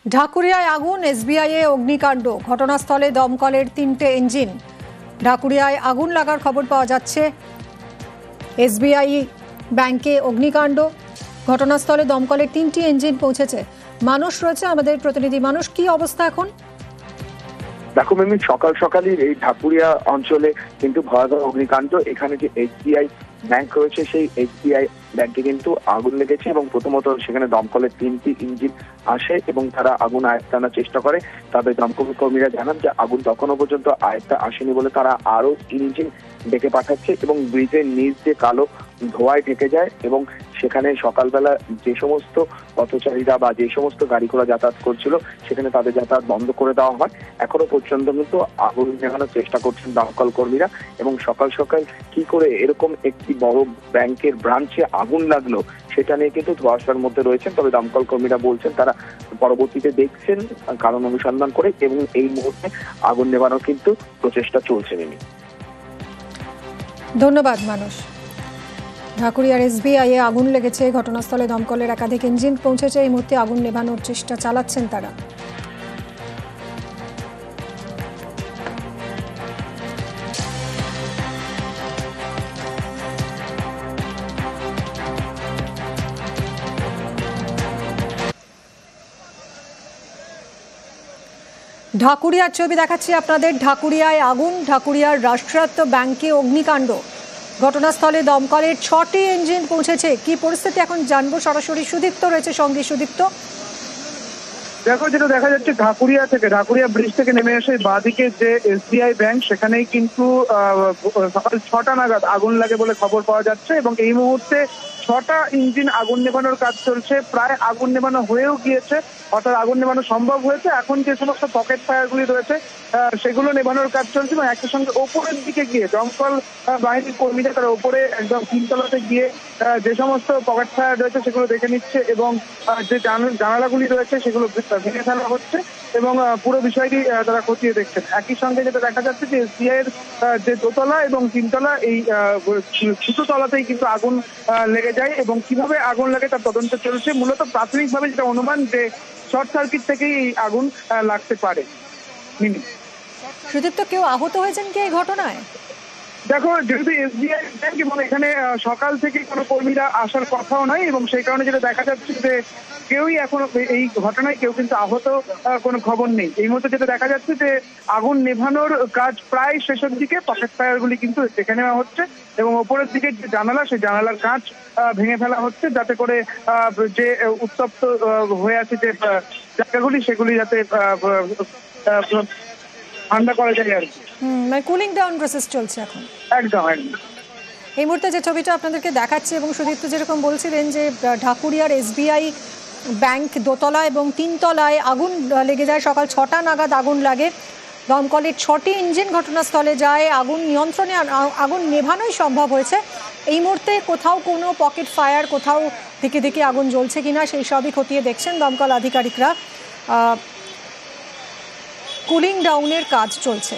ঢাকুরিয়ায় আগুন, এসবিআইয়ে অগ্নিকাণ্ড, ঘটনাস্থলে দমকলের 3টে ইঞ্জিন। ঢাকুরিয়ায় আগুন লাগার খবর পাওয়া যাচ্ছে। এসবিআই ব্যাংকে অগ্নিকাণ্ড, ঘটনাস্থলে দমকলের 3টি ইঞ্জিন পৌঁছেছে। মানুষ রয়েছে, আমাদের প্রতিনিধি মানুষ, কি অবস্থা এখন? দেখো মিমি, সকাল সকালই এই ঢাকুরিয়া অঞ্চলে কিন্তু ভয়াবহ অগ্নিকাণ্ড। এখানে যে এসবিআই ব্যাংক রয়েছে, সেই এসবিআই ব্যাংকে কিন্তু আগুন লেগেছে এবং প্রথমত সেখানে দমকলের 3টি ইঞ্জিন আসে এবং তারা আগুন আয়ত্তে আনার চেষ্টা করে। তবে দমকল কর্মীরা জানান যে আগুন তখনও পর্যন্ত আয়ত্তে আসেনি বলে তারা আরো ইঞ্জিন ডেকে পাঠাচ্ছে এবং ব্রিজের নিচ দিয়ে কালো ধোঁয়ায় ঢেকে যায় এবং সেখানে সকালবেলা যে সমস্ত পথচারীরা বা যে সমস্ত গাড়ি ঘোড়া যাতায়াত করছিল সেখানে তাদের যাতায়াত বন্ধ করে দেওয়া হয়। এখনো পর্যন্ত কিন্তু আগুন নেভানোর চেষ্টা করছেন দমকল কর্মীরা এবং সকাল সকাল কি করে এরকম একটি বড় ব্যাংকের ব্রাঞ্চে আগুন লাগলো সেটা নিয়ে কিন্তু ধোঁয়াশার মধ্যে রয়েছেন। তবে দমকল কর্মীরা বলছেন তারা পরবর্তীতে দেখছেন কারণ অনুসন্ধান করে এবং এই মুহূর্তে আগুন নেভানোর কিন্তু প্রচেষ্টা চলছে। নেই ধন্যবাদ মানুষ। ঢাকুরিয়ার এসবিআইয়ে আগুন লেগেছে, ঘটনাস্থলে দমকলের একাধিক ইঞ্জিন পৌঁছেছে। এই মুহূর্তে আগুন নেভানোর চেষ্টা চালাচ্ছেন তারা। ঢাকুরিয়ার ছবি দেখাচ্ছি আপনাদের। ঢাকুরিয়ায় আগুন, ঢাকুরিয়ার রাষ্ট্রায়ত্ত ব্যাংকে অগ্নিকাণ্ড, ঘটনাস্থলে দমকলের 6টি ইঞ্জিন পৌঁছেছে। কি পরিস্থিতি এখন জানবো, সরাসরি সুদীপ্ত রয়েছে সঙ্গে। সুদীপ্ত, দেখো যেটা দেখা যাচ্ছে ঢাকুরিয়া ব্রিজ থেকে নেমে এসে বাঁদিকে যে এসবিআই ব্যাংক, সেখানেই কিন্তু সকাল 6টা নাগাদ আগুন লাগে বলে খবর পাওয়া যাচ্ছে এবং এই মুহূর্তে 6টা ইঞ্জিন আগুন নেভানোর কাজ চলছে। প্রায় আগুন নেভানো হয়েও গিয়েছে, অর্থাৎ আগুন নেভানো সম্ভব হয়েছে। এখন যে সমস্ত পকেট ফায়ারগুলি রয়েছে সেগুলো নেভানোর কাজ চলছে এবং একই সঙ্গে ওপরের দিকে গিয়ে দমকল বাহিনীর কর্মীরা তারা ওপরে একদম 3তলাতে গিয়ে যে সমস্ত পকেট ফায়ার রয়েছে সেগুলো দেখে নিচ্ছে এবং যে জানালাগুলি রয়েছে সেগুলো ভেঙে ফেলা হচ্ছে এবং পুরো বিষয়টি তারা খতিয়ে দেখছেন। একই সঙ্গে যেটা দেখা যাচ্ছে যে এসবিআই এর যে দোতলা এবং 3তলা, এই দুটো তলাতেই কিন্তু আগুন লেগে যায় এবং কিভাবে আগুন লাগে তার তদন্ত চলছে। মূলত প্রাথমিকভাবে যেটা অনুমান যে শর্ট সার্কিট থেকেই এই আগুন লাগতে পারে। সুদীপ্ত, কেউ আহত হয়েছেন কি এই ঘটনায়? দেখো, যেহেতু এসবিআই ব্যাংক এবং এখানে সকাল থেকে কোনো কর্মীরা আসার কথাও নয় এবং সেই কারণে যেটা দেখা যাচ্ছে যে কেউই এখনো এই ঘটনায় কেউ কিন্তু আহত কোনো খবর নেই। এই মুহূর্তে যেটা দেখা যাচ্ছে যে আগুন নেভানোর কাজ প্রায় শেষের দিকে। পকেট ফায়ারগুলি কিন্তু দেখে নেওয়া হচ্ছে এবং ওপরের দিকে যে জানালা, সেই জানালার কাঁচ ভেঙে ফেলা হচ্ছে যাতে করে যে উত্তপ্ত হয়ে আছে যে জায়গাগুলি সেগুলি যাতে ঠান্ডা করা যায় আর কি। মানে কুলিং ডাউন প্রসেস চলছে এখন। একদম। এই মুহূর্তে যে ছবিটা আপনাদেরকে দেখাচ্ছি এবং সুদীপ্ত যেরকম বলছিলেন যে ঢাকুরিয়ার এসবিআই ব্যাংক দোতলা এবং 3তলায় আগুন লেগে যায়। সকাল 6টা নাগাদ আগুন লাগে, দমকলের 6টি ইঞ্জিন ঘটনাস্থলে যায়। আগুন নিয়ন্ত্রণে, আগুন নেভানোই সম্ভব হয়েছে। এই মুহূর্তে কোথাও কোনো পকেট ফায়ার, কোথাও দিকে দিকে আগুন জ্বলছে কিনা সেই সবই খতিয়ে দেখছেন দমকল আধিকারিকরা। কুলিং ডাউনের কাজ চলছে।